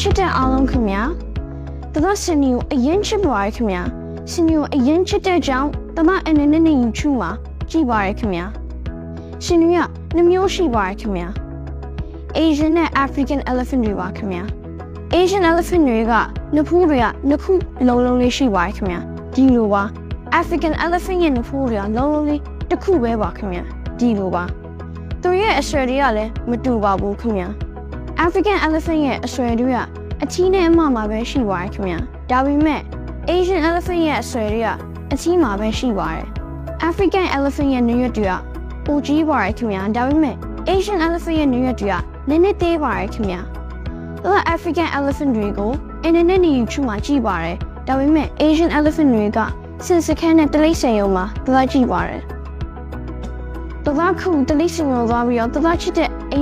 ချစ်တဲ့အားလုံးခင်ဗျာတသားစင်နီကိုအရင်ချစ်ပါရခင်ဗျာစင်နီကိုအရင်ချစ်တဲ့ကြောင့်တသားအနေနဲ့ YouTube မှာကြည့်ပါရခင်ဗျာရှင်တွေကနှမျိုးရှိပါရခင်ဗျာ Asian နဲ့ African elephant တွေပါခင်ဗျာ Asian elephant တွေကနှဖူးတွေကနှစ်ခုလုံးလုံးလေးရှိပါရခင်ဗျာဒီလိုပါ African elephant ရဲ့နှဖူးတွေကလုံးလုံးလေးတစ်ခုပဲပါခင်ဗျာဒီလိုပါသူရဲ့အဆွဲတွေကလည်းမတူပါဘူးခင်ဗျာ African elephant ရဲ့အဆွဲတွေကအချီးနဲ့အမမှာပဲရှိပါရခင်ဗျာဒါပေမဲ့ Asian elephant ရဲ့အဆွဲတွေကအချီးမှာပဲရှိပါတယ် African elephant ရဲ့နရွက်တွေကပိုကြီးပါရခင်ဗျာဒါပေမဲ့ Asian elephant ရဲ့နရွက်တွေကနည်းနည်းသေးပါရခင်ဗျာသူက African elephant တွေကိုအင်းနဲ့ YouTube မှာကြည့်ပါတယ်ဒါပေမဲ့ Asian elephant တွေကစင်စခန်းနဲ့တလိပ်ဆင်ရုံမှာသူကကြည့်ပါတယ်သူကခုတလိပ်ဆင်ရုံသွားပြီးတော့သူကချစ်တဲ့